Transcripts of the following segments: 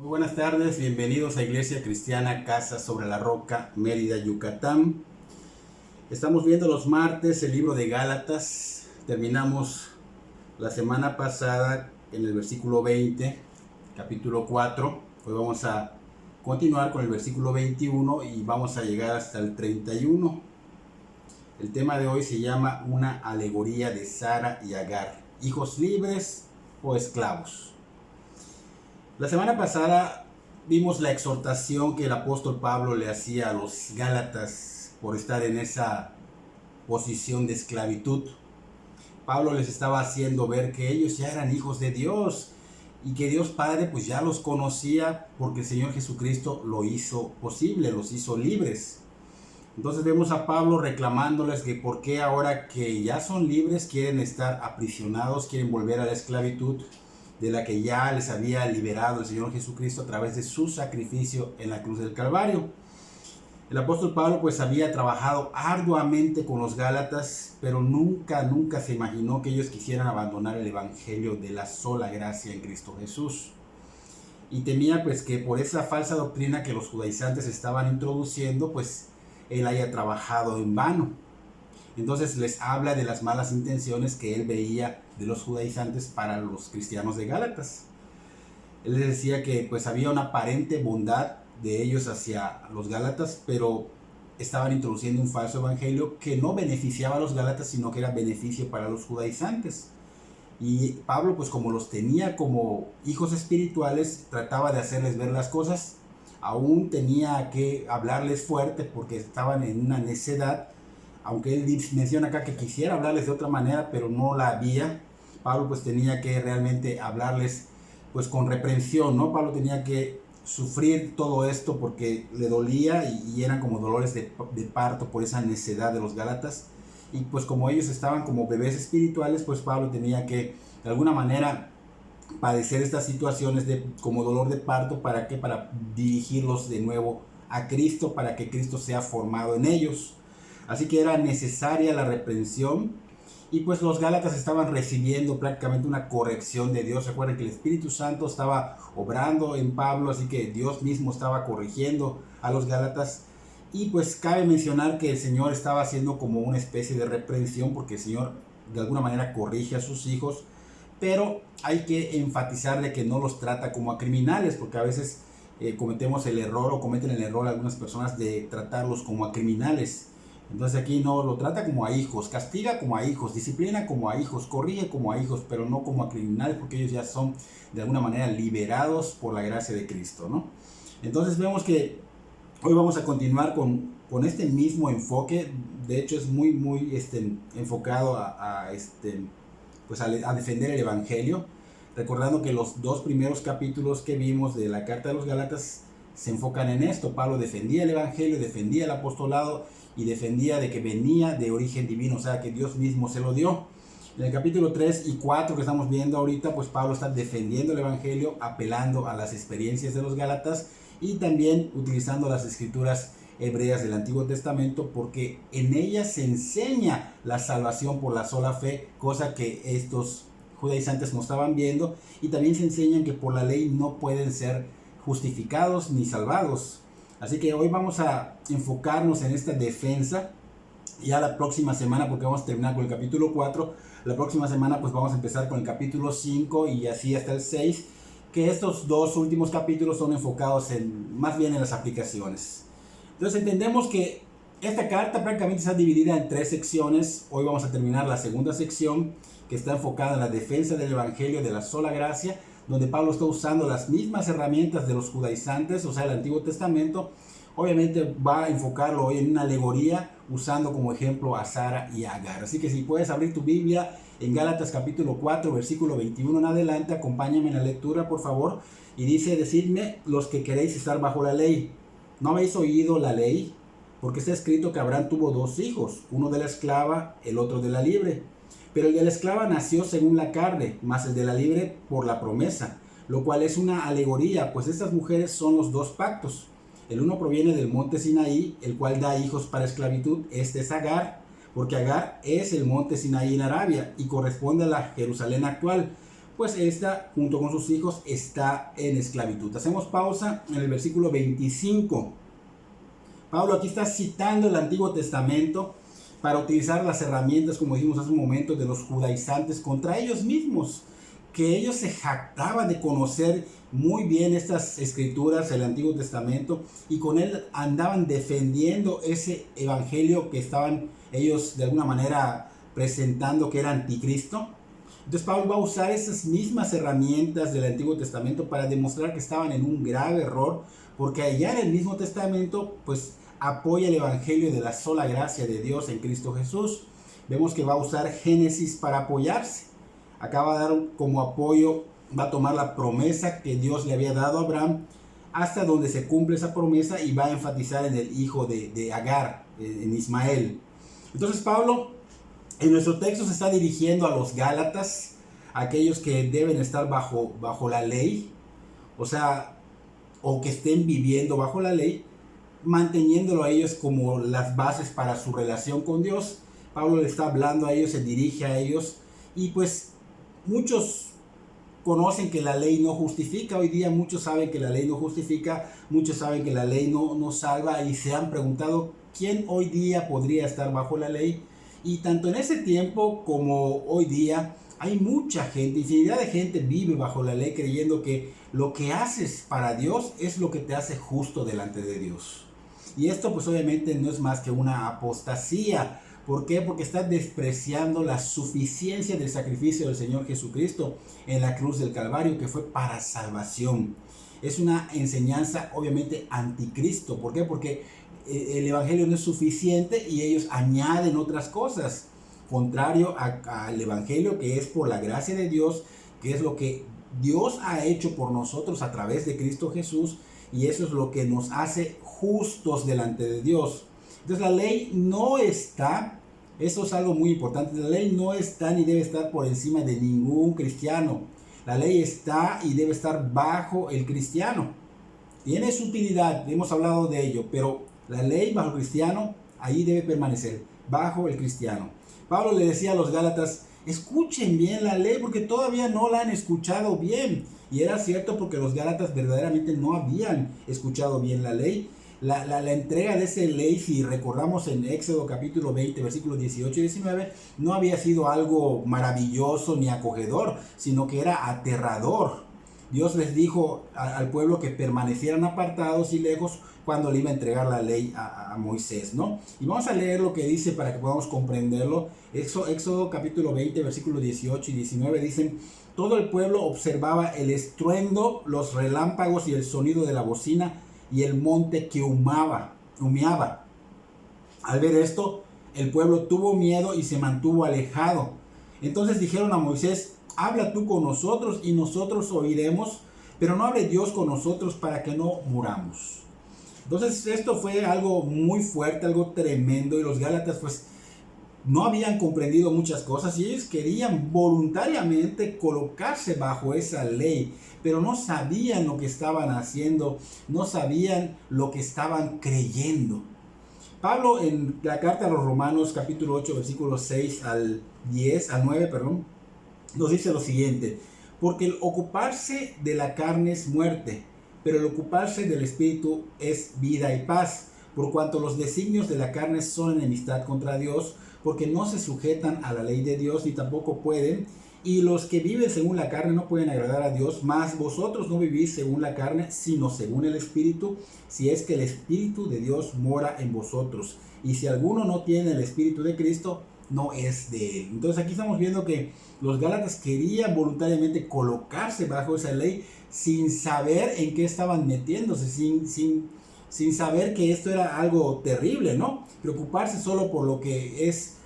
Muy buenas tardes, bienvenidos a Iglesia Cristiana Casa sobre la Roca, Mérida, Yucatán. Estamos viendo los martes el libro de Gálatas. Terminamos la semana pasada en el versículo 20, capítulo 4. Hoy vamos a continuar con el versículo 21 y vamos a llegar hasta el 31. El tema de hoy se llama una alegoría de Sara y Agar, hijos libres o esclavos. La semana pasada vimos la exhortación que el apóstol Pablo le hacía a los Gálatas por estar en esa posición de esclavitud. Pablo les estaba haciendo ver que ellos ya eran hijos de Dios y que Dios Padre pues ya los conocía porque el Señor Jesucristo lo hizo posible, los hizo libres. Entonces vemos a Pablo reclamándoles que por qué ahora que ya son libres quieren estar aprisionados, quieren volver a la esclavitud de la que ya les había liberado el Señor Jesucristo a través de su sacrificio en la cruz del Calvario. El apóstol Pablo pues había trabajado arduamente con los Gálatas, pero nunca se imaginó que ellos quisieran abandonar el evangelio de la sola gracia en Cristo Jesús. Y temía pues que por esa falsa doctrina que los judaizantes estaban introduciendo, pues él haya trabajado en vano. Entonces les habla de las malas intenciones que él veía de los judaizantes para los cristianos de Gálatas. Él les decía que pues había una aparente bondad de ellos hacia los Gálatas, pero estaban introduciendo un falso evangelio que no beneficiaba a los Gálatas, sino que era beneficio para los judaizantes. Y Pablo pues como los tenía como hijos espirituales, trataba de hacerles ver las cosas. Aún tenía que hablarles fuerte porque estaban en una necedad. Aunque él menciona acá que quisiera hablarles de otra manera, pero no la había, Pablo pues tenía que realmente hablarles pues con reprensión, ¿no? Pablo tenía que sufrir todo esto porque le dolía y eran como dolores de parto por esa necedad de los Gálatas. Y pues como ellos estaban como bebés espirituales, pues Pablo tenía que de alguna manera padecer estas situaciones como dolor de parto. ¿Para qué? Para dirigirlos de nuevo a Cristo, para que Cristo sea formado en ellos. Así que era necesaria la reprensión y pues los Gálatas estaban recibiendo prácticamente una corrección de Dios. Recuerden que el Espíritu Santo estaba obrando en Pablo, así que Dios mismo estaba corrigiendo a los Gálatas. Y pues cabe mencionar que el Señor estaba haciendo como una especie de reprensión porque el Señor de alguna manera corrige a sus hijos, pero hay que enfatizar de que no los trata como a criminales, porque a veces cometemos el error o cometen el error algunas personas de tratarlos como a criminales. Entonces aquí no lo trata como a hijos, castiga como a hijos, disciplina como a hijos, corrige como a hijos, pero no como a criminales, porque ellos ya son de alguna manera liberados por la gracia de Cristo, ¿no? Entonces vemos que hoy vamos a continuar con este mismo enfoque. De hecho es muy enfocado pues a defender el evangelio, recordando que los dos primeros capítulos que vimos de la carta de los Gálatas se enfocan en esto. Pablo defendía el evangelio, defendía el apostolado y defendía de que venía de origen divino, o sea que Dios mismo se lo dio. En el capítulo 3 y 4 que estamos viendo ahorita, pues Pablo está defendiendo el evangelio, apelando a las experiencias de los Gálatas y también utilizando las escrituras hebreas del Antiguo Testamento, porque en ellas se enseña la salvación por la sola fe, cosa que estos judaizantes no estaban viendo, y también se enseñan que por la ley no pueden ser justificados ni salvados. Así que hoy vamos a enfocarnos en esta defensa. Ya la próxima semana, porque vamos a terminar con el capítulo 4, la próxima semana pues vamos a empezar con el capítulo 5 y así hasta el 6, que estos dos últimos capítulos son enfocados más bien en las aplicaciones. Entonces entendemos que esta carta prácticamente está dividida en 3 secciones. Hoy vamos a terminar la segunda sección, que está enfocada en la defensa del evangelio de la sola gracia, donde Pablo está usando las mismas herramientas de los judaizantes, o sea, el Antiguo Testamento. Obviamente va a enfocarlo hoy en una alegoría, usando como ejemplo a Sara y a Agar. Así que si puedes abrir tu Biblia en Gálatas capítulo 4, versículo 21 en adelante, acompáñame en la lectura, por favor. Y dice: decidme los que queréis estar bajo la ley, ¿no habéis oído la ley? Porque está escrito que Abraham tuvo 2 hijos, uno de la esclava, el otro de la libre. Pero el de la esclava nació según la carne, mas el de la libre por la promesa, lo cual es una alegoría, pues estas mujeres son los 2 pactos. El uno proviene del monte Sinaí, el cual da hijos para esclavitud. Este es Agar, porque Agar es el monte Sinaí en Arabia y corresponde a la Jerusalén actual, pues esta, junto con sus hijos, está en esclavitud. Hacemos pausa en el versículo 25. Pablo aquí está citando el Antiguo Testamento para utilizar las herramientas, como dijimos hace un momento, de los judaizantes contra ellos mismos, que ellos se jactaban de conocer muy bien estas escrituras, el Antiguo Testamento, y con él andaban defendiendo ese evangelio que estaban ellos de alguna manera presentando que era anticristo. Entonces Pablo va a usar esas mismas herramientas del Antiguo Testamento para demostrar que estaban en un grave error, porque allá en el mismo Testamento pues apoya el evangelio de la sola gracia de Dios en Cristo Jesús. Vemos que va a usar Génesis para apoyarse. Acá va a dar como apoyo, va a tomar la promesa que Dios le había dado a Abraham hasta donde se cumple esa promesa y va a enfatizar en el hijo de Agar, en Ismael. Entonces Pablo en nuestro texto se está dirigiendo a los Gálatas, aquellos que deben estar bajo la ley, o sea, o que estén viviendo bajo la ley, manteniéndolo a ellos como las bases para su relación con Dios. Pablo le está hablando a ellos, se dirige a ellos, y pues muchos conocen que la ley no justifica. Hoy día muchos saben que la ley no justifica, muchos saben que la ley no salva, y se han preguntado quién hoy día podría estar bajo la ley. Y tanto en ese tiempo como hoy día hay mucha gente, infinidad de gente vive bajo la ley creyendo que lo que haces para Dios es lo que te hace justo delante de Dios. Y esto pues obviamente no es más que una apostasía. ¿Por qué? Porque está despreciando la suficiencia del sacrificio del Señor Jesucristo en la cruz del Calvario, que fue para salvación. Es una enseñanza obviamente anticristo. ¿Por qué? Porque el evangelio no es suficiente y ellos añaden otras cosas, contrario al evangelio, que es por la gracia de Dios, que es lo que Dios ha hecho por nosotros a través de Cristo Jesús, y eso es lo que nos hace justos delante de Dios. Entonces la ley no está, eso es algo muy importante, la ley no está ni debe estar por encima de ningún cristiano. La ley está y debe estar bajo el cristiano. Tiene su utilidad, hemos hablado de ello, pero la ley bajo el cristiano, ahí debe permanecer, bajo el cristiano. Pablo le decía a los Gálatas, escuchen bien la ley porque todavía no la han escuchado bien. Y era cierto, porque los Gálatas verdaderamente no habían escuchado bien la ley. La entrega de esa ley, si recordamos en Éxodo capítulo 20, versículos 18 y 19, no había sido algo maravilloso ni acogedor, sino que era aterrador. Dios les dijo al pueblo que permanecieran apartados y lejos cuando le iba a entregar la ley a Moisés, ¿no? Y vamos a leer lo que dice para que podamos comprenderlo. Éxodo capítulo 20, versículos 18 y 19 dicen: todo el pueblo observaba el estruendo, los relámpagos y el sonido de la bocina y el monte que humeaba. Al ver esto, el pueblo tuvo miedo y se mantuvo alejado. Entonces dijeron a Moisés: habla tú con nosotros y nosotros oiremos, pero no hable Dios con nosotros para que no muramos. Entonces esto fue algo muy fuerte, algo tremendo, y los Gálatas pues no habían comprendido muchas cosas y ellos querían voluntariamente colocarse bajo esa ley, pero no sabían lo que estaban haciendo, no sabían lo que estaban creyendo. Pablo en la carta a los Romanos capítulo 8 versículos 6 al 9, nos dice lo siguiente: porque el ocuparse de la carne es muerte, pero el ocuparse del espíritu es vida y paz, por cuanto los designios de la carne son enemistad contra Dios, porque no se sujetan a la ley de Dios ni tampoco pueden, y los que viven según la carne no pueden agradar a Dios. Mas vosotros no vivís según la carne, sino según el Espíritu, si es que el Espíritu de Dios mora en vosotros. Y si alguno no tiene el Espíritu de Cristo, no es de él. Entonces aquí estamos viendo que los Gálatas querían voluntariamente colocarse bajo esa ley sin saber en qué estaban metiéndose, sin saber que esto era algo terrible, ¿no? Preocuparse solo por lo que es,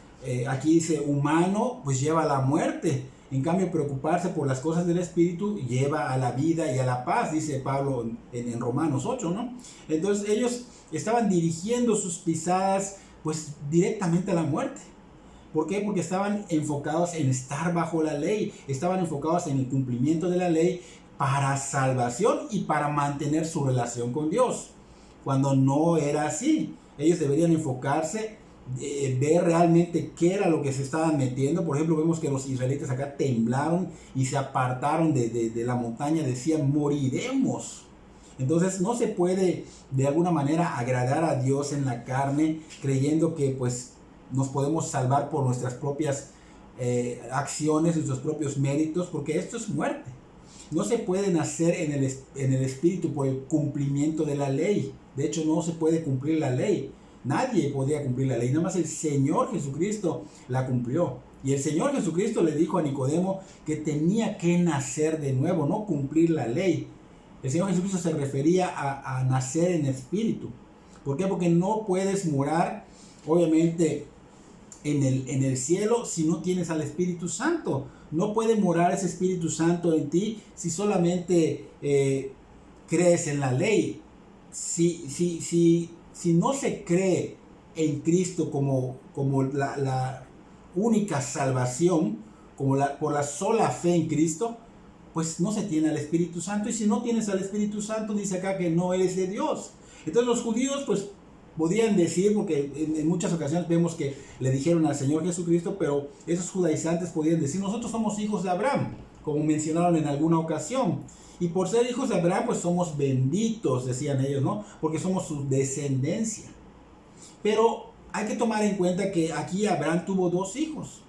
aquí dice humano, pues lleva a la muerte. En cambio, preocuparse por las cosas del Espíritu lleva a la vida y a la paz, dice Pablo en Romanos 8, ¿no? Entonces ellos estaban dirigiendo sus pisadas pues directamente a la muerte. ¿Por qué? Porque estaban enfocados en estar bajo la ley, estaban enfocados en el cumplimiento de la ley para salvación y para mantener su relación con Dios, cuando no era así. Ellos deberían enfocarse ver realmente qué era lo que se estaban metiendo. Por ejemplo, vemos que los israelitas acá temblaron y se apartaron de la montaña, decían moriremos. Entonces no se puede de alguna manera agradar a Dios en la carne creyendo que pues nos podemos salvar por nuestras propias acciones, nuestros propios méritos, porque esto es muerte. No se puede nacer en el Espíritu por el cumplimiento de la ley. De hecho, no se puede cumplir la ley. Nadie podía cumplir la ley, nada más el Señor Jesucristo la cumplió. Y el Señor Jesucristo le dijo a Nicodemo que tenía que nacer de nuevo, no cumplir la ley. El Señor Jesucristo se refería a nacer en espíritu. ¿Por qué? Porque no puedes morar, obviamente, en el cielo si no tienes al Espíritu Santo. No puede morar ese Espíritu Santo en ti si solamente crees en la ley. Si no se cree en Cristo como la única salvación, por la sola fe en Cristo, pues no se tiene al Espíritu Santo. Y si no tienes al Espíritu Santo, dice acá que no eres de Dios. Entonces los judíos pues podían decir, porque en muchas ocasiones vemos que le dijeron al Señor Jesucristo, pero esos judaizantes podían decir, nosotros somos hijos de Abraham, como mencionaron en alguna ocasión. Y por ser hijos de Abraham, pues somos benditos, decían ellos, ¿no? Porque somos su descendencia. Pero hay que tomar en cuenta que aquí Abraham tuvo dos hijos.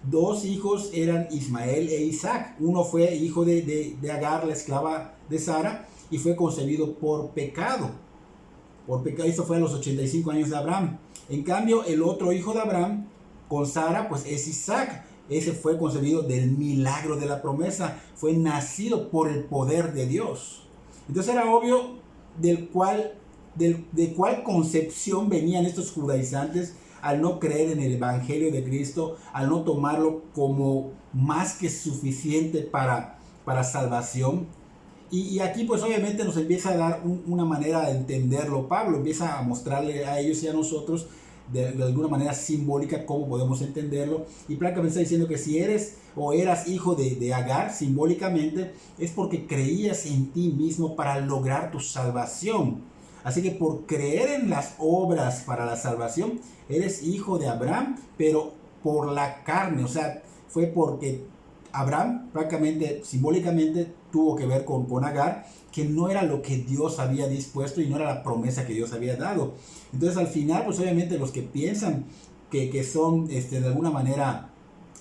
Dos hijos eran Ismael e Isaac. Uno fue hijo de Agar, la esclava de Sara, y fue concebido por pecado. Esto fue a los 85 años de Abraham. En cambio, el otro hijo de Abraham con Sara, pues es Isaac. Ese fue concebido del milagro de la promesa. Fue nacido por el poder de Dios. Entonces era obvio de cuál concepción venían estos judaizantes al no creer en el Evangelio de Cristo, al no tomarlo como más que suficiente para salvación. Y aquí pues obviamente nos empieza a dar una manera de entenderlo. Pablo empieza a mostrarle a ellos y a nosotros de alguna manera simbólica cómo podemos entenderlo. Y prácticamente está diciendo que si eres o eras hijo de Agar, simbólicamente, es porque creías en ti mismo para lograr tu salvación. Así que por creer en las obras para la salvación, eres hijo de Abraham, pero por la carne. O sea, fue porque Abraham prácticamente, simbólicamente, tuvo que ver con Agar, que no era lo que Dios había dispuesto y no era la promesa que Dios había dado. Entonces al final, pues obviamente los que piensan que son de alguna manera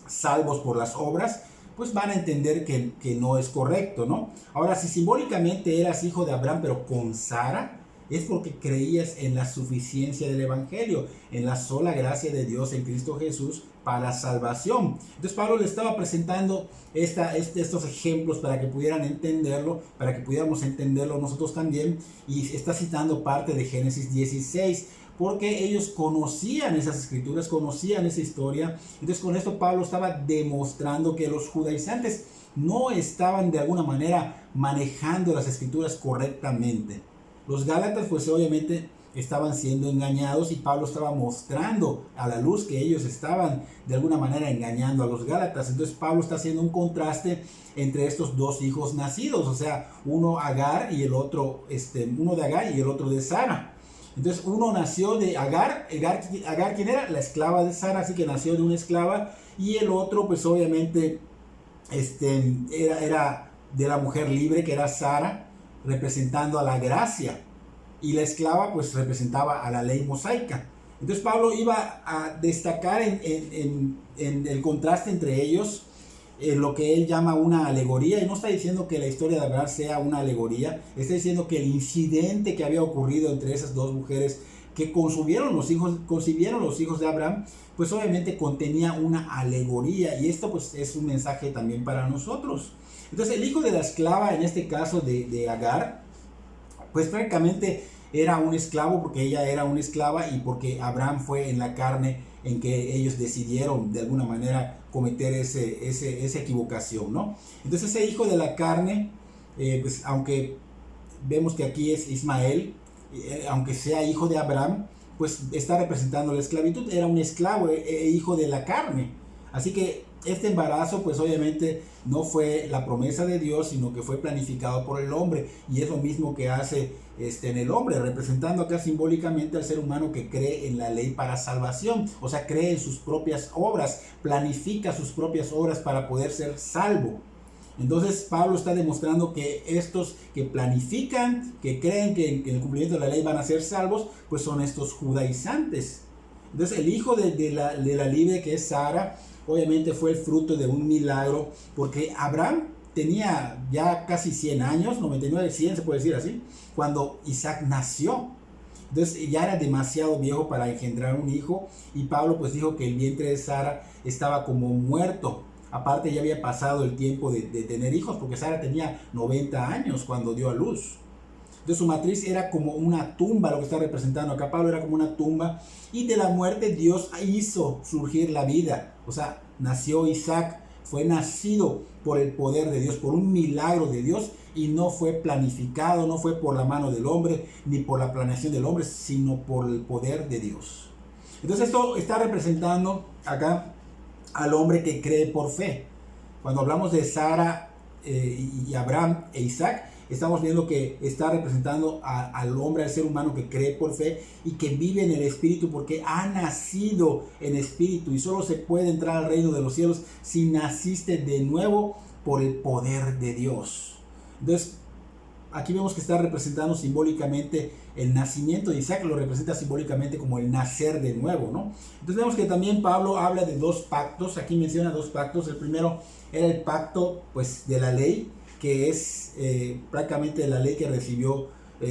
salvos por las obras, pues van a entender que no es correcto, ¿no? Ahora, si simbólicamente eras hijo de Abraham, pero con Sara, es porque creías en la suficiencia del Evangelio, en la sola gracia de Dios en Cristo Jesús para salvación. Entonces Pablo le estaba presentando estos ejemplos para que pudieran entenderlo, para que pudiéramos entenderlo nosotros también, y está citando parte de Génesis 16, porque ellos conocían esas escrituras, conocían esa historia. Entonces con esto Pablo estaba demostrando que los judaizantes no estaban de alguna manera manejando las escrituras correctamente. Los gálatas pues obviamente estaban siendo engañados y Pablo estaba mostrando a la luz que ellos estaban de alguna manera engañando a los gálatas. Entonces Pablo está haciendo un contraste entre estos dos hijos nacidos, o sea, uno Agar y el otro, uno de Agar y el otro de Sara. Entonces uno nació de Agar. Agar ¿quién era? La esclava de Sara, así que nació de una esclava. Y el otro pues obviamente era de la mujer libre, que era Sara, representando a la gracia, y la esclava pues representaba a la ley mosaica. Entonces Pablo iba a destacar en el contraste entre ellos, lo que él llama una alegoría, y no está diciendo que la historia de Abraham sea una alegoría, está diciendo que el incidente que había ocurrido entre esas dos mujeres que concibieron los hijos de Abraham, pues obviamente contenía una alegoría, y esto pues es un mensaje también para nosotros. Entonces el hijo de la esclava, en este caso de Agar, pues prácticamente era un esclavo porque ella era una esclava y porque Abraham fue en la carne en que ellos decidieron de alguna manera cometer esa equivocación, ¿no? Entonces ese hijo de la carne, pues aunque vemos que aquí es Ismael, aunque sea hijo de Abraham, pues está representando la esclavitud, era un esclavo, hijo de la carne. Así que este embarazo pues obviamente no fue la promesa de Dios, sino que fue planificado por el hombre, y es lo mismo que hace en el hombre, representando acá simbólicamente al ser humano que cree en la ley para salvación, o sea, cree en sus propias obras, planifica sus propias obras para poder ser salvo. Entonces Pablo está demostrando que estos que planifican, que creen que en el cumplimiento de la ley van a ser salvos, pues son estos judaizantes. Entonces el hijo de la libre, que es Sara, obviamente fue el fruto de un milagro, porque Abraham tenía ya casi 100 años, 99, 100 se puede decir así, cuando Isaac nació. Entonces ya era demasiado viejo para engendrar un hijo, y Pablo pues dijo que el vientre de Sara estaba como muerto. Aparte ya había pasado el tiempo de tener hijos, porque Sara tenía 90 años cuando dio a luz. Entonces su matriz era como una tumba, lo que está representando acá Pablo era como una tumba, y de la muerte Dios hizo surgir la vida. O sea, nació Isaac, fue nacido por el poder de Dios, por un milagro de Dios, y no fue planificado, no fue por la mano del hombre, ni por la planeación del hombre, sino por el poder de Dios. Entonces esto está representando acá al hombre que cree por fe. Cuando hablamos de Sara y Abraham e Isaac, estamos viendo que está representando al hombre, al ser humano que cree por fe y que vive en el Espíritu, porque ha nacido en Espíritu, y solo se puede entrar al reino de los cielos si naciste de nuevo por el poder de Dios. Entonces aquí vemos que está representando simbólicamente el nacimiento de Isaac, lo representa simbólicamente como el nacer de nuevo, ¿no? Entonces vemos que también Pablo habla de dos pactos, aquí menciona dos pactos. El primero era el pacto pues de la ley, que es prácticamente la ley que recibió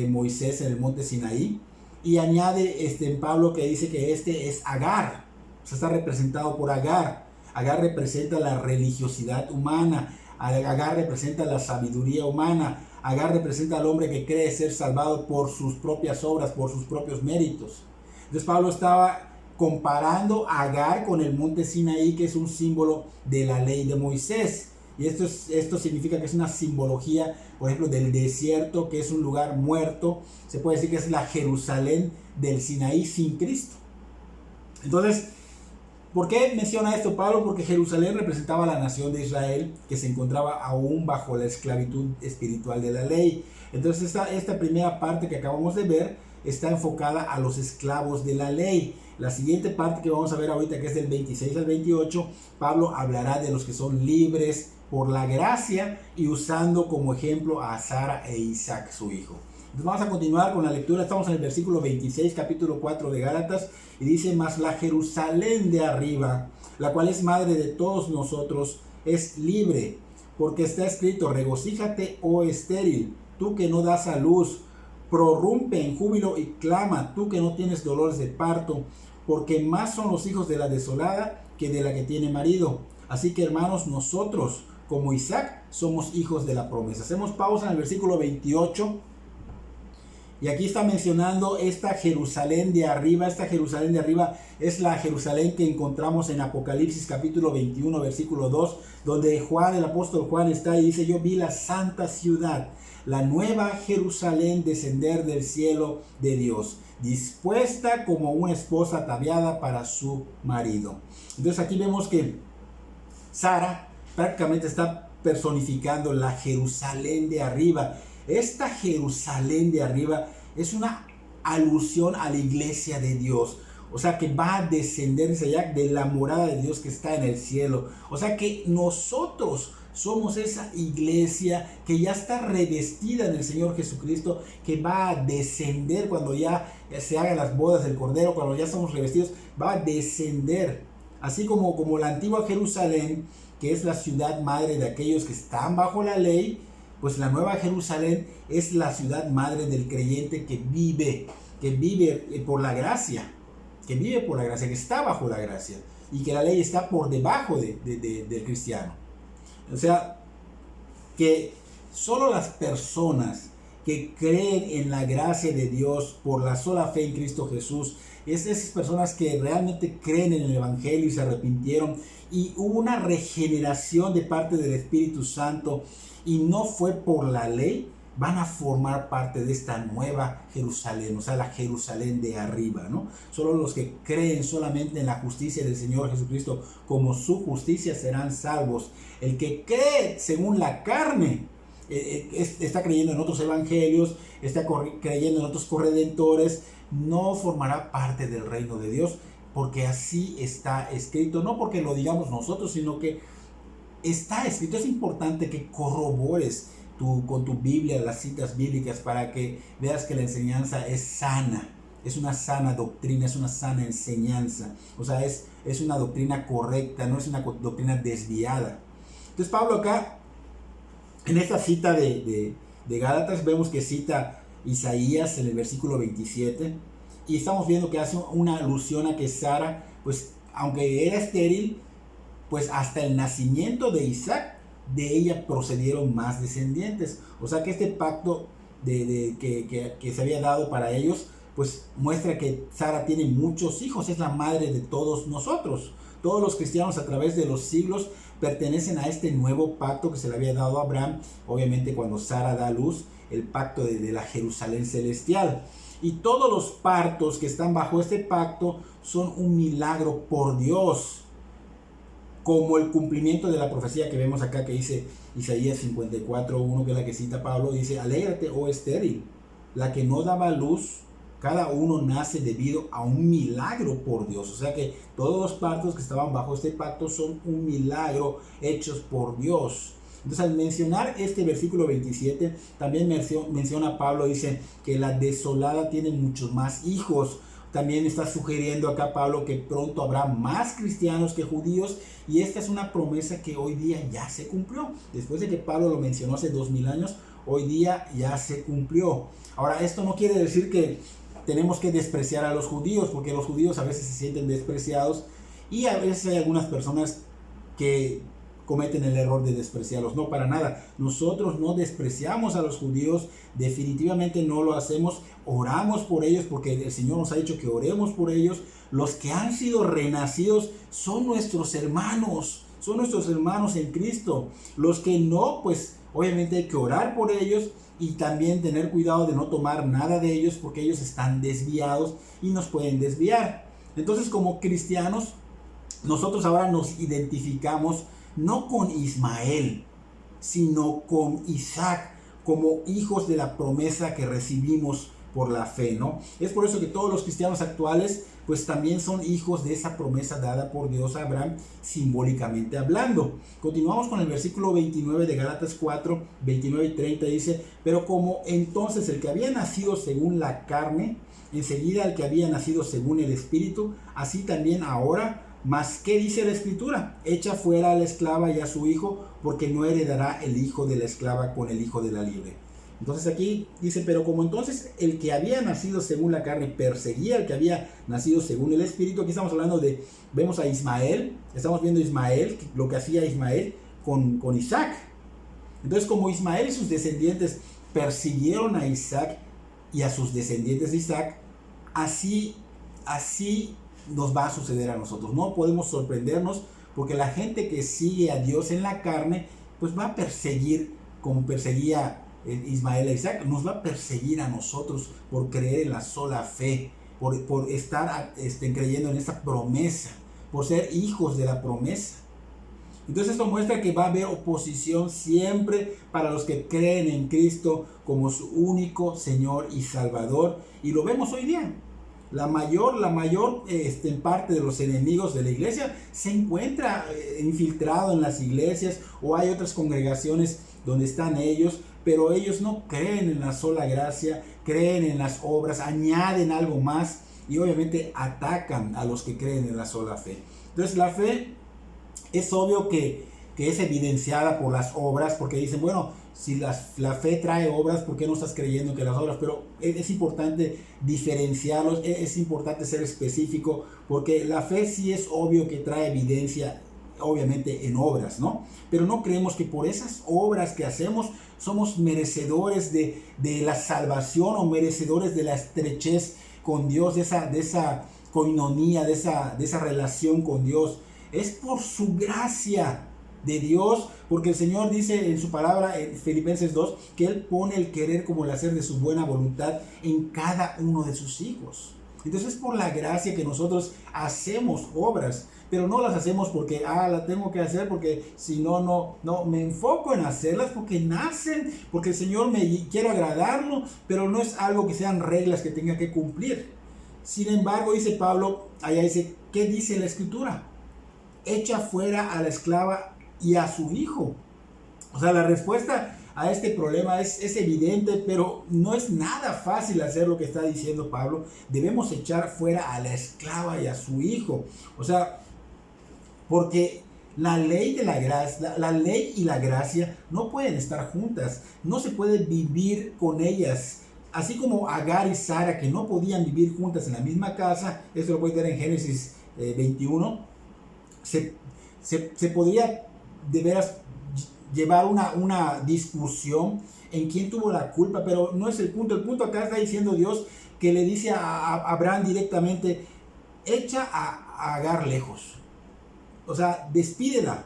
Moisés en el monte Sinaí, y añade en Pablo que dice que este es Agar, o sea, está representado por Agar. Agar representa la religiosidad humana, Agar representa la sabiduría humana, Agar representa al hombre que cree ser salvado por sus propias obras, por sus propios méritos. Entonces Pablo estaba comparando a Agar con el monte Sinaí, que es un símbolo de la ley de Moisés. Y esto significa que es una simbología, por ejemplo, del desierto, que es un lugar muerto. Se puede decir que es la Jerusalén del Sinaí sin Cristo. Entonces, ¿por qué menciona esto Pablo? Porque Jerusalén representaba a la nación de Israel, que se encontraba aún bajo la esclavitud espiritual de la ley. Entonces esta primera parte que acabamos de ver está enfocada a los esclavos de la ley. La siguiente parte que vamos a ver ahorita, que es del 26 al 28, Pablo hablará de los que son libres por la gracia, y usando como ejemplo a Sara e Isaac, su hijo. Entonces vamos a continuar con la lectura. Estamos en el versículo 26, capítulo 4 de Gálatas, y dice: mas la Jerusalén de arriba, la cual es madre de todos nosotros, es libre, porque está escrito: regocíjate, oh estéril, tú que no das a luz, prorrumpe en júbilo y clama, tú que no tienes dolores de parto, porque más son los hijos de la desolada que de la que tiene marido. Así que, hermanos, nosotros, como Isaac, somos hijos de la promesa. Hacemos pausa en el versículo 28. Y aquí está mencionando esta Jerusalén de arriba. Esta Jerusalén de arriba es la Jerusalén que encontramos en Apocalipsis capítulo 21, versículo 2, donde Juan, el apóstol Juan, está y dice: yo vi la santa ciudad, la nueva Jerusalén, descender del cielo de Dios, dispuesta como una esposa ataviada para su marido. Entonces aquí vemos que Sara prácticamente está personificando la Jerusalén de arriba. Esta Jerusalén de arriba es una alusión a la iglesia de Dios. O sea, que va a descender desde allá de la morada de Dios que está en el cielo. O sea, que nosotros somos esa iglesia que ya está revestida en el Señor Jesucristo, que va a descender cuando ya se hagan las bodas del Cordero, cuando ya estamos revestidos, va a descender. Así como la antigua Jerusalén, que es la ciudad madre de aquellos que están bajo la ley, pues la nueva Jerusalén es la ciudad madre del creyente que vive por la gracia, que está bajo la gracia, y que la ley está por debajo del cristiano. O sea, que solo las personas que creen en la gracia de Dios por la sola fe en Cristo Jesús, es esas personas que realmente creen en el Evangelio y se arrepintieron, y hubo una regeneración de parte del Espíritu Santo, y no fue por la ley, van a formar parte de esta nueva Jerusalén, o sea, la Jerusalén de arriba, ¿no? Solo los que creen solamente en la justicia del Señor Jesucristo como su justicia serán salvos. El que cree según la carne, está creyendo en otros evangelios, está creyendo en otros corredentores, no formará parte del reino de Dios, porque así está escrito, no porque lo digamos nosotros, sino que está escrito. Es importante que corrobores con tu Biblia las citas bíblicas para que veas que la enseñanza es sana, es una sana doctrina, es una sana enseñanza, o sea, es una doctrina correcta, no es una doctrina desviada. Entonces Pablo acá, en esta cita de Gálatas, vemos que cita Isaías en el versículo 27, y estamos viendo que hace una alusión a que Sara, pues aunque era estéril, pues hasta el nacimiento de Isaac, de ella procedieron más descendientes. O sea que este pacto que se había dado para ellos, pues muestra que Sara tiene muchos hijos, es la madre de todos nosotros. Todos los cristianos a través de los siglos pertenecen a este nuevo pacto que se le había dado a Abraham, obviamente cuando Sara da a luz, el pacto de la Jerusalén celestial. Y todos los partos que están bajo este pacto son un milagro por Dios, como el cumplimiento de la profecía que vemos acá, que dice Isaías 54:1, que es la que cita Pablo, dice: alégrate, oh estéril, la que no daba luz, cada uno nace debido a un milagro por Dios. O sea que todos los partos que estaban bajo este pacto son un milagro hechos por Dios. Entonces, al mencionar este versículo 27, también menciona Pablo, dice que la desolada tiene muchos más hijos. También está sugiriendo acá Pablo que pronto habrá más cristianos que judíos, y esta es una promesa que hoy día ya se cumplió. Después de que Pablo lo mencionó hace 2000 años, hoy día ya se cumplió. Ahora, esto no quiere decir que tenemos que despreciar a los judíos, porque los judíos a veces se sienten despreciados, y a veces hay algunas personas que cometen el error de despreciarlos. No, para nada. Nosotros no despreciamos a los judíos, definitivamente no lo hacemos. Oramos por ellos porque el Señor nos ha dicho que oremos por ellos. Los que han sido renacidos son nuestros hermanos en Cristo. Los que no, pues obviamente hay que orar por ellos y también tener cuidado de no tomar nada de ellos, porque ellos están desviados y nos pueden desviar. Entonces, como cristianos, nosotros ahora nos identificamos no con Ismael, sino con Isaac, como hijos de la promesa que recibimos por la fe, ¿no? Es por eso que todos los cristianos actuales, pues también son hijos de esa promesa dada por Dios a Abraham, simbólicamente hablando. Continuamos con el versículo 29 de Gálatas 4, 29 y 30, dice: pero como entonces el que había nacido según la carne, enseguida el que había nacido según el Espíritu, así también ahora. Mas, ¿qué dice la Escritura? Echa fuera a la esclava y a su hijo, porque no heredará el hijo de la esclava con el hijo de la libre. Entonces aquí dice: pero como entonces el que había nacido según la carne perseguía al que había nacido según el Espíritu. Aquí estamos hablando vemos a Ismael, estamos viendo a Ismael, lo que hacía Ismael con Isaac. Entonces, como Ismael y sus descendientes persiguieron a Isaac y a sus descendientes de Isaac, así nos va a suceder a nosotros. No podemos sorprendernos, porque la gente que sigue a Dios en la carne, pues va a perseguir, como perseguía Ismael a Isaac, nos va a perseguir a nosotros por creer en la sola fe, por estar creyendo en esta promesa, por ser hijos de la promesa. Entonces esto muestra que va a haber oposición siempre para los que creen en Cristo como su único Señor y Salvador, y lo vemos hoy día. La mayor parte de los enemigos de la iglesia se encuentra infiltrado en las iglesias, o hay otras congregaciones donde están ellos, pero ellos no creen en la sola gracia, creen en las obras, añaden algo más y obviamente atacan a los que creen en la sola fe. Entonces la fe es obvio que es evidenciada por las obras, porque dicen, bueno, si la fe trae obras, ¿por qué no estás creyendo que las obras? Pero es importante diferenciarlos, es importante ser específico, porque la fe sí es obvio que trae evidencia, obviamente en obras, ¿no? Pero no creemos que por esas obras que hacemos somos merecedores de la salvación, o merecedores de la estrechez con Dios, de esa coinonía, de esa relación con Dios. Es por su gracia. de Dios, porque el Señor dice en su palabra en Filipenses 2 que Él pone el querer como el hacer de su buena voluntad en cada uno de sus hijos. Entonces es por la gracia que nosotros hacemos obras, pero no las hacemos porque, la tengo que hacer porque si no, me enfoco en hacerlas porque nacen, porque el Señor quiero agradarlo, pero no es algo que sean reglas que tenga que cumplir. Sin embargo, dice Pablo, allá dice, ¿qué dice la Escritura? Echa fuera a la esclava y a su hijo. O sea, la respuesta a este problema es evidente, pero no es nada fácil hacer lo que está diciendo Pablo. Debemos echar fuera a la esclava y a su hijo. O sea, porque la ley de la gracia, la ley y la gracia no pueden estar juntas. No se puede vivir con ellas. Así como Agar y Sara, que no podían vivir juntas en la misma casa, esto lo pueden ver en Génesis 21, se podría de veras llevar una discusión en quién tuvo la culpa, pero no es el punto. El punto acá está diciendo Dios que le dice a Abraham directamente, echa a Agar lejos. O sea, despídela.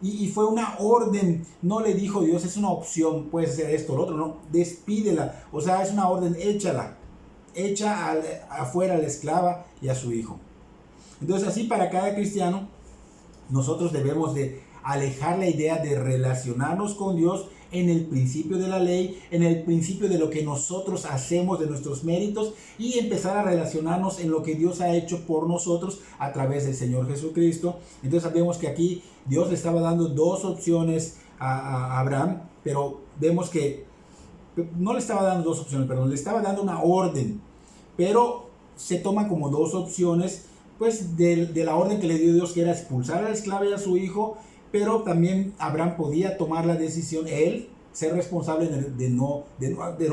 Y fue una orden, no le dijo Dios, es una opción, puede ser esto o lo otro, no, despídela. O sea, es una orden, échala. Echa afuera a la esclava y a su hijo. Entonces, así para cada cristiano, nosotros debemos de alejar la idea de relacionarnos con Dios en el principio de la ley, en el principio de lo que nosotros hacemos, de nuestros méritos, y empezar a relacionarnos en lo que Dios ha hecho por nosotros a través del Señor Jesucristo. Entonces sabemos que aquí Dios le estaba dando dos opciones a Abraham, pero vemos que no le estaba dando dos opciones, perdón, le estaba dando una orden, pero se toma como dos opciones, pues de la orden que le dio Dios, que era expulsar a la esclava y a su hijo. Pero también Abraham podía tomar la decisión, él, ser responsable de no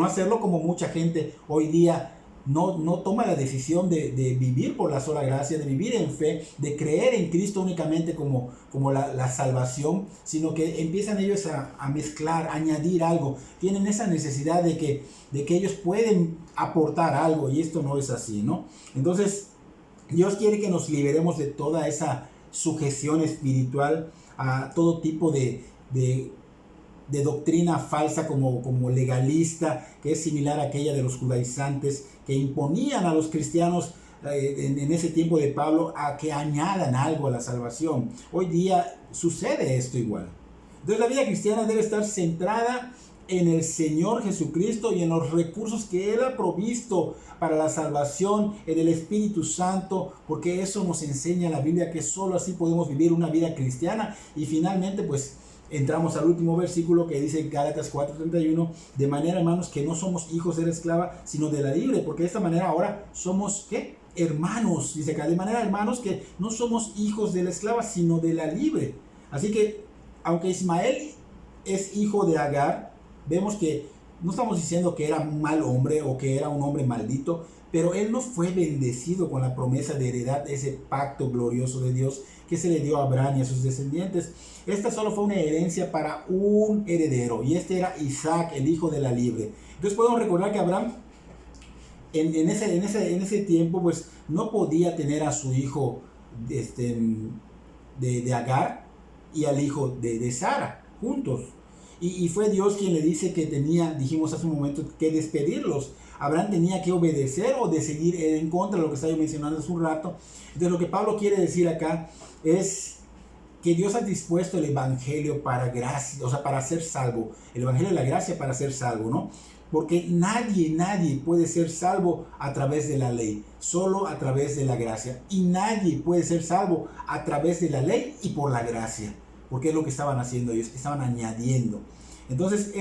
hacerlo, como mucha gente hoy día no toma la decisión de vivir por la sola gracia, de vivir en fe, de creer en Cristo únicamente como la salvación, sino que empiezan ellos a mezclar, a añadir algo. Tienen esa necesidad de que ellos pueden aportar algo, y esto no es así, ¿no? Entonces, Dios quiere que nos liberemos de toda esa sujeción espiritual a todo tipo de doctrina falsa como legalista, que es similar a aquella de los judaizantes que imponían a los cristianos en ese tiempo de Pablo a que añadan algo a la salvación. Hoy día sucede esto igual. Entonces la vida cristiana debe estar centrada en el Señor Jesucristo y en los recursos que Él ha provisto para la salvación, en el Espíritu Santo, porque eso nos enseña la Biblia, que solo así podemos vivir una vida cristiana. Y finalmente, pues, entramos al último versículo que dice en Gálatas 4:31, de manera, hermanos, que no somos hijos de la esclava, sino de la libre, porque de esta manera ahora somos, ¿qué? Hermanos, dice acá, de manera, hermanos, que no somos hijos de la esclava, sino de la libre. Así que, aunque Ismael es hijo de Agar, vemos que no estamos diciendo que era un mal hombre o que era un hombre maldito, pero él no fue bendecido con la promesa de heredad, ese pacto glorioso de Dios que se le dio a Abraham y a sus descendientes. Esta solo fue una herencia para un heredero, y este era Isaac, el hijo de la libre. Entonces podemos recordar que Abraham en ese tiempo pues no podía tener a su hijo de Agar y al hijo de Sara juntos. Y fue Dios quien le dice que tenía, dijimos hace un momento, que despedirlos. Abraham tenía que obedecer o de seguir en contra de lo que estaba mencionando hace un rato. Entonces lo que Pablo quiere decir acá es que Dios ha dispuesto el evangelio para gracia, o sea, para ser salvo. El evangelio de la gracia para ser salvo, ¿no? Porque nadie puede ser salvo a través de la ley, solo a través de la gracia. Y nadie puede ser salvo a través de la ley y por la gracia. Porque es lo que estaban haciendo ellos, que estaban añadiendo. Entonces,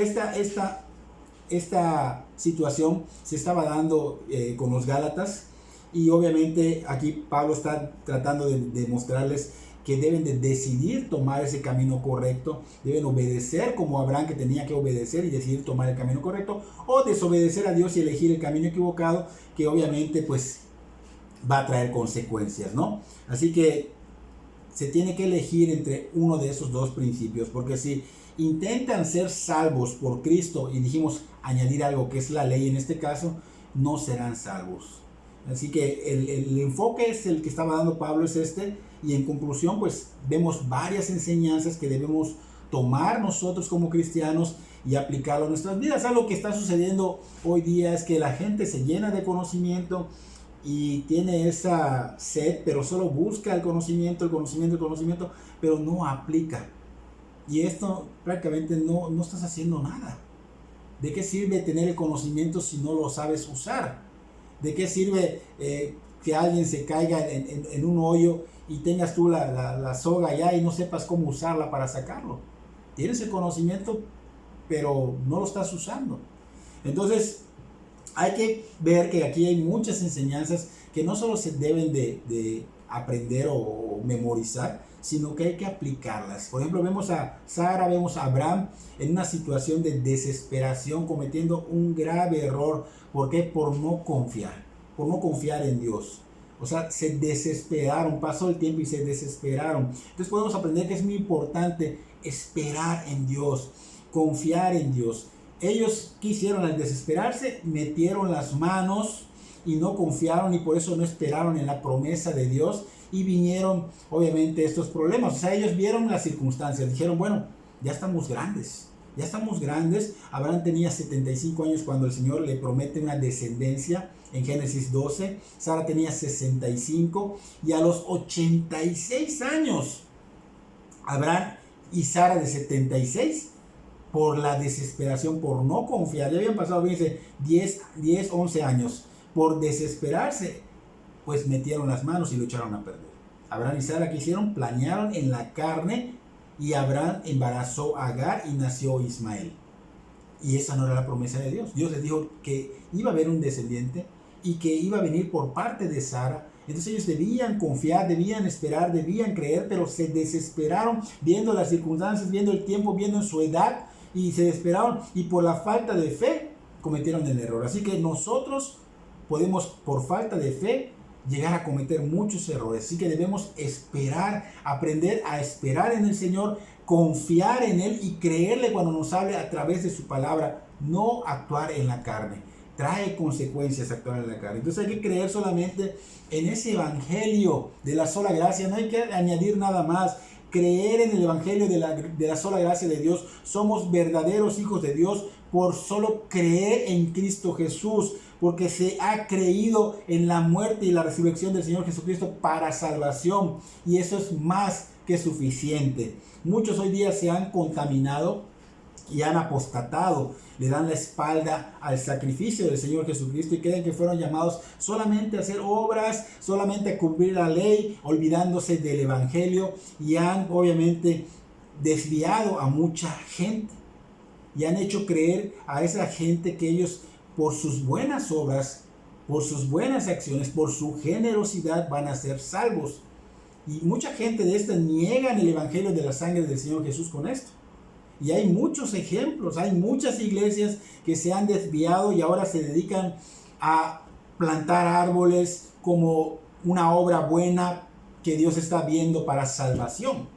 esta situación se estaba dando con los Gálatas, y obviamente aquí Pablo está tratando de mostrarles que deben de decidir tomar ese camino correcto, deben obedecer como Abraham, que tenía que obedecer y decidir tomar el camino correcto, o desobedecer a Dios y elegir el camino equivocado, que obviamente pues va a traer consecuencias, ¿no? Así que se tiene que elegir entre uno de esos dos principios, porque si intentan ser salvos por Cristo y dijimos añadir algo que es la ley en este caso, no serán salvos. Así que el enfoque es el que estaba dando Pablo, es este, y en conclusión pues vemos varias enseñanzas que debemos tomar nosotros como cristianos y aplicarlo a nuestras vidas. Algo que está sucediendo hoy día es que la gente se llena de conocimiento y tiene esa sed, pero solo busca el conocimiento, pero no aplica. Y esto prácticamente no estás haciendo nada. ¿De qué sirve tener el conocimiento si no lo sabes usar? ¿De qué sirve que alguien se caiga en un hoyo y tengas tú la soga allá y no sepas cómo usarla para sacarlo? Tienes el conocimiento, pero no lo estás usando. Entonces, hay que ver que aquí hay muchas enseñanzas que no solo se deben de aprender o memorizar, sino que hay que aplicarlas. Por ejemplo, vemos a Sara, vemos a Abraham en una situación de desesperación, cometiendo un grave error. ¿Por qué? Por no confiar en Dios. O sea, se desesperaron, pasó el tiempo y se desesperaron. Entonces podemos aprender que es muy importante esperar en Dios, confiar en Dios. Ellos quisieron al desesperarse, metieron las manos y no confiaron y por eso no esperaron en la promesa de Dios y vinieron obviamente estos problemas. O sea, ellos vieron las circunstancias, dijeron, bueno, ya estamos grandes. Abraham tenía 75 años cuando el Señor le promete una descendencia en Génesis 12. Sara tenía 65 y a los 86 años, Abraham y Sara de 76, por la desesperación, por no confiar, ya habían pasado, fíjense, 11 años, por desesperarse, pues metieron las manos y lo echaron a perder. Abraham y Sara, ¿qué hicieron? Planearon en la carne y Abraham embarazó a Agar y nació Ismael. Y esa no era la promesa de Dios. Dios les dijo que iba a haber un descendiente y que iba a venir por parte de Sara. Entonces ellos debían confiar, debían esperar, debían creer, pero se desesperaron viendo las circunstancias, viendo el tiempo, viendo su edad, y se desesperaron y por la falta de fe cometieron el error. Así que nosotros podemos, por falta de fe, llegar a cometer muchos errores. Así que debemos esperar, aprender a esperar en el Señor, confiar en Él y creerle cuando nos hable a través de su palabra, no actuar en la carne. Trae consecuencias actuar en la carne. Entonces hay que creer solamente en ese evangelio de la sola gracia, no hay que añadir nada más. Creer en el evangelio de la sola gracia de Dios. Somos verdaderos hijos de Dios por solo creer en Cristo Jesús, porque se ha creído en la muerte y la resurrección del Señor Jesucristo para salvación, y eso es más que suficiente. Muchos hoy día se han contaminado y han apostatado, le dan la espalda al sacrificio del Señor Jesucristo y creen que fueron llamados solamente a hacer obras, solamente a cumplir la ley, olvidándose del evangelio, y han obviamente desviado a mucha gente y han hecho creer a esa gente que ellos, por sus buenas obras, por sus buenas acciones, por su generosidad, van a ser salvos. Y mucha gente de esta niegan el evangelio de la sangre del Señor Jesús con esto. Y hay muchos ejemplos, hay muchas iglesias que se han desviado y ahora se dedican a plantar árboles como una obra buena que Dios está viendo para salvación.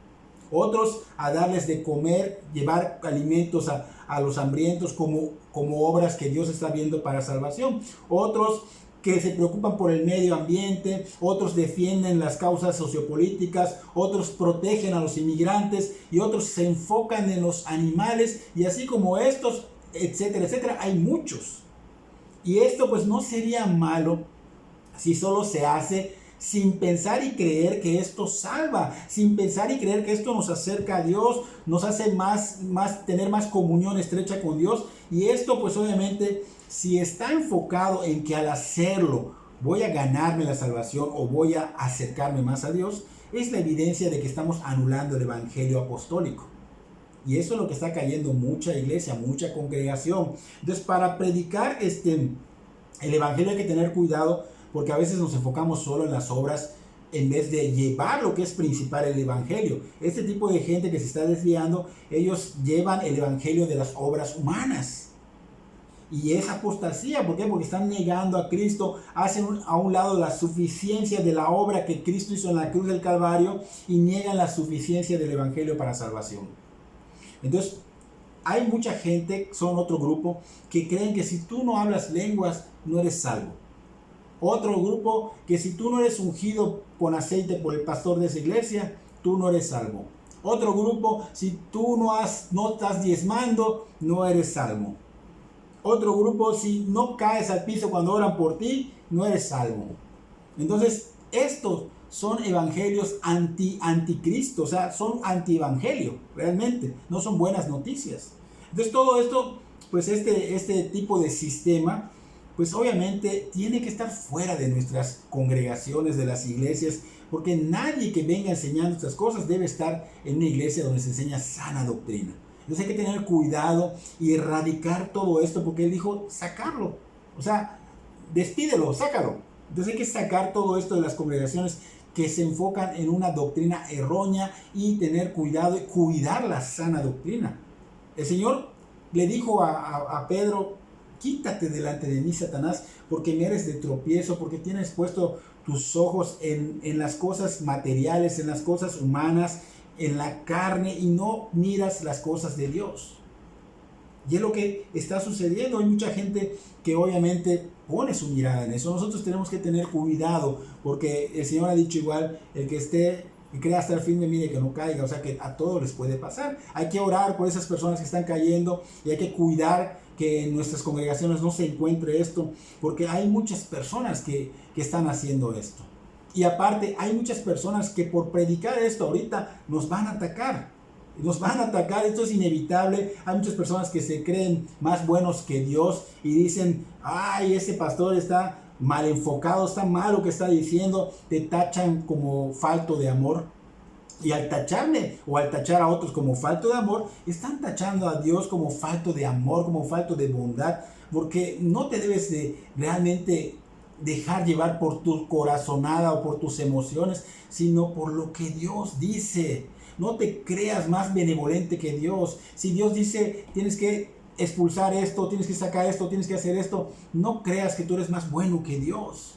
Otros a darles de comer, llevar alimentos a los hambrientos como obras que Dios está viendo para salvación. Otros que se preocupan por el medio ambiente, otros defienden las causas sociopolíticas, otros protegen a los inmigrantes y otros se enfocan en los animales, y así como estos, etcétera, etcétera, hay muchos. Y esto pues no sería malo si solo se hace sin pensar y creer que esto salva, sin pensar y creer que esto nos acerca a Dios, nos hace tener más comunión estrecha con Dios. Y esto pues obviamente, si está enfocado en que al hacerlo voy a ganarme la salvación o voy a acercarme más a Dios, es la evidencia de que estamos anulando el evangelio apostólico. Y eso es lo que está cayendo mucha iglesia, mucha congregación. Entonces, para predicar el evangelio hay que tener cuidado, porque a veces nos enfocamos solo en las obras en vez de llevar lo que es principal, el evangelio. Este tipo de gente que se está desviando, ellos llevan el evangelio de las obras humanas. Y es apostasía. ¿Por qué? Porque están negando a Cristo, hacen a un lado la suficiencia de la obra que Cristo hizo en la cruz del Calvario y niegan la suficiencia del evangelio para salvación. Entonces, hay mucha gente, son otro grupo, que creen que si tú no hablas lenguas, no eres salvo. Otro grupo que si tú no eres ungido con aceite por el pastor de esa iglesia, tú no eres salvo. Otro grupo, si tú no estás diezmando, no eres salvo. Otro grupo, si no caes al piso cuando oran por ti, no eres salvo. Entonces, estos son evangelios anticristo, o sea, son antievangelio, realmente, no son buenas noticias. Entonces, todo esto, pues este tipo de sistema, pues obviamente tiene que estar fuera de nuestras congregaciones, de las iglesias, porque nadie que venga enseñando estas cosas debe estar en una iglesia donde se enseña sana doctrina. Entonces hay que tener cuidado y erradicar todo esto, porque él dijo sacarlo, o sea, despídelo, sácalo. Entonces hay que sacar todo esto de las congregaciones que se enfocan en una doctrina errónea y tener cuidado y cuidar la sana doctrina. El Señor le dijo a Pedro, quítate delante de mí, Satanás, porque me eres de tropiezo, porque tienes puesto tus ojos en las cosas materiales, en las cosas humanas, en la carne, y no miras las cosas de Dios. Y es lo que está sucediendo. Hay mucha gente que obviamente pone su mirada en eso. Nosotros tenemos que tener cuidado, porque el Señor ha dicho igual, el que crea estar firme, mire que no caiga. O sea que a todos les puede pasar. Hay que orar por esas personas que están cayendo y hay que cuidar que en nuestras congregaciones no se encuentre esto, porque hay muchas personas que están haciendo esto. Y aparte hay muchas personas que por predicar esto ahorita nos van a atacar. Nos van a atacar, esto es inevitable. Hay muchas personas que se creen más buenos que Dios y dicen, ay, ese pastor está mal enfocado, está mal lo que está diciendo, te tachan como falto de amor. Y al tacharme o al tachar a otros como falto de amor, están tachando a Dios como falto de amor, como falto de bondad, porque no te debes de realmente dejar llevar por tu corazonada o por tus emociones, sino por lo que Dios dice. No te creas más benevolente que Dios. Si Dios dice, tienes que expulsar esto, tienes que sacar esto, tienes que hacer esto, no creas que tú eres más bueno que Dios.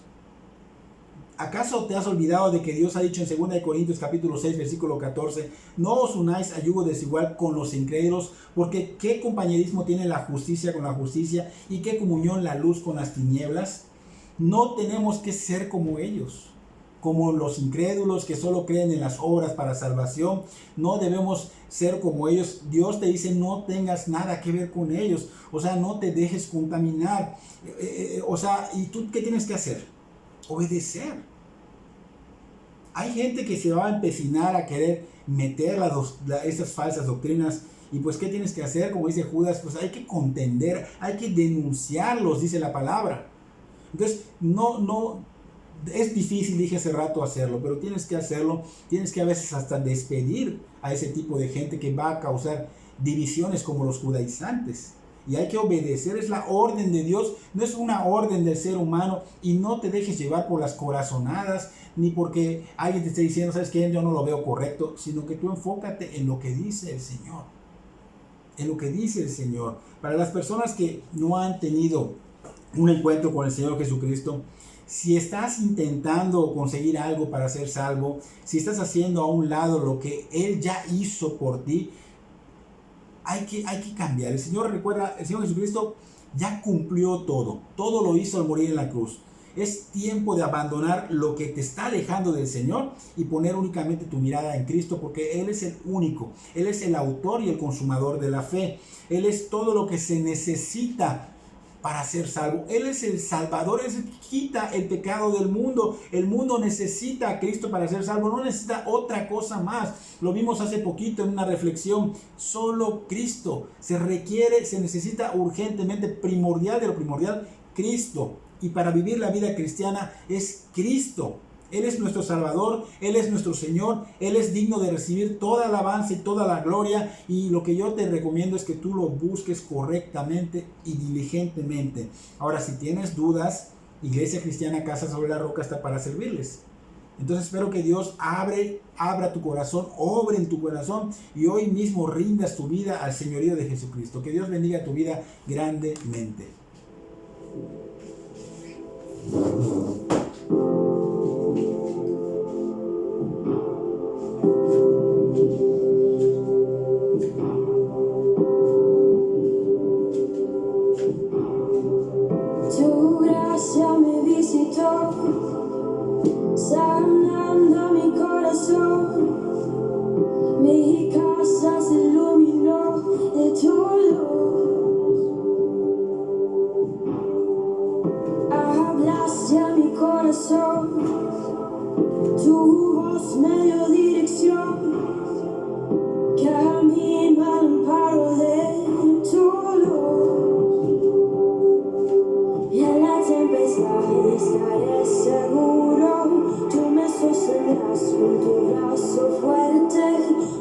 ¿Acaso te has olvidado de que Dios ha dicho en 2 Corintios capítulo 6, versículo 14, no os unáis a yugo desigual con los incrédulos, porque qué compañerismo tiene la justicia con la justicia y qué comunión la luz con las tinieblas? No tenemos que ser como ellos, como los incrédulos que solo creen en las obras para salvación. No debemos ser como ellos. Dios te dice no tengas nada que ver con ellos, o sea, no te dejes contaminar. O sea, ¿y tú qué tienes que hacer? Obedecer. Hay gente que se va a empecinar a querer meter esas falsas doctrinas. Y pues, ¿qué tienes que hacer? Como dice Judas, pues hay que contender, hay que denunciarlos, dice la palabra. Entonces, no, es difícil, dije hace rato, hacerlo, pero tienes que hacerlo. Tienes que a veces hasta despedir a ese tipo de gente que va a causar divisiones como los judaizantes. Y hay que obedecer, es la orden de Dios, no es una orden del ser humano. Y no te dejes llevar por las corazonadas, ni porque alguien te esté diciendo, ¿sabes qué? Yo no lo veo correcto, sino que tú enfócate en lo que dice el Señor. En lo que dice el Señor. Para las personas que no han tenido un encuentro con el Señor Jesucristo, si estás intentando conseguir algo para ser salvo, si estás haciendo a un lado lo que Él ya hizo por ti, hay que cambiar. El Señor Jesucristo ya cumplió todo lo hizo al morir en la cruz. Es tiempo de abandonar lo que te está alejando del Señor y poner únicamente tu mirada en Cristo, porque Él es el único, Él es el autor y el consumador de la fe. Él es todo lo que se necesita para ser salvo. Él es el Salvador, Él es el que quita el pecado del mundo. El mundo necesita a Cristo para ser salvo, no necesita otra cosa más. Lo vimos hace poquito en una reflexión. Solo Cristo se necesita urgentemente, primordial de lo primordial, Cristo. Y para vivir la vida cristiana es Cristo. Él es nuestro Salvador, Él es nuestro Señor, Él es digno de recibir toda alabanza y toda la gloria. Y lo que yo te recomiendo es que tú lo busques correctamente y diligentemente. Ahora, si tienes dudas, Iglesia Cristiana Casa sobre la Roca está para servirles. Entonces espero que Dios abra tu corazón, obre en tu corazón y hoy mismo rindas tu vida al señorío de Jesucristo. Que Dios bendiga tu vida grandemente. Llora gracia me visitó, sanando mi corazón. Mi casa se iluminó de tu luz. Hablaste a mi corazón, tu voz me dio dirección. Camino al amparo de tu luz. Y en la tempestad estaré seguro. Tú me sostendrás con tu brazo fuerte.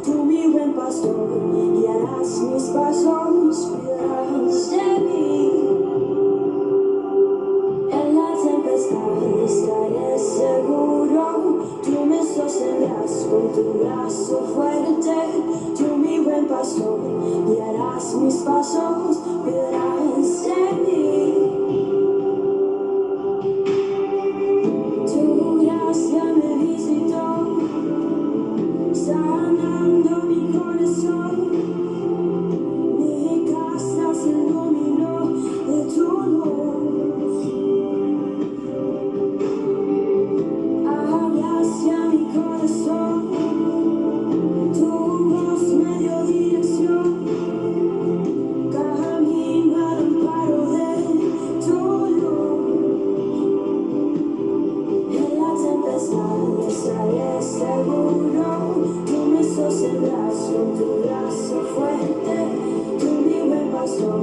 Tú, mi buen pastor, guiarás mis pasos, cuidarás de mí. En la tempestad estaré seguro. Tú me sostendrás con tu brazo fuerte. Tú, mi buen pastor, guiarás mis pasos, cuidarás de mí. Tu gracia me visitó, sanando mi corazón. Mi casa se iluminó de tu luz. Hablaste a mi corazón, tu voz me dio dirección. Camino al amparo de tu luz. En la tempestad estaré seguro. Tú me sostendrás con tu brazo fuerte. Tú, mi buen pastor,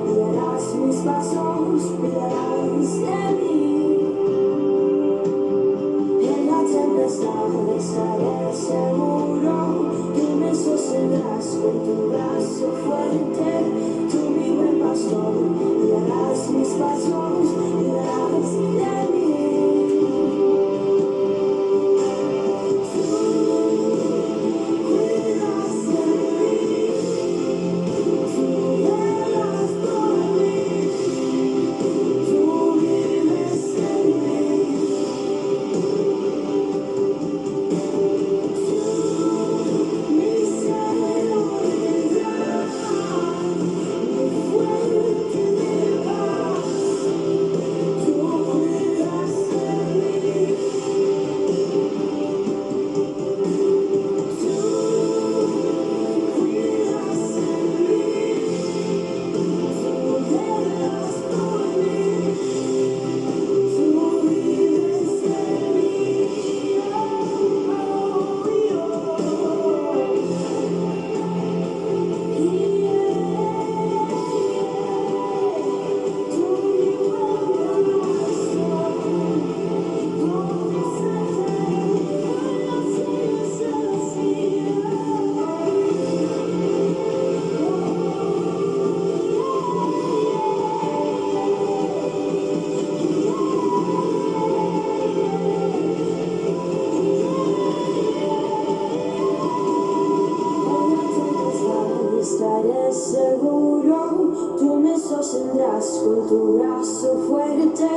guiarás mis pasos, cuidarás de mí. En la tempestad estaré seguro. Tú me sostendrás con tu brazo fuerte. Tú, mi buen pastor, guiarás mis pasos, cuidarás de mí. Cuidas de mí, tú velas por mí, tú vives en mí. Mi seguridad, mi fuente de paz, tú cuidas de mí. Estaré seguro, tú me sostendrás con tu brazo fuerte.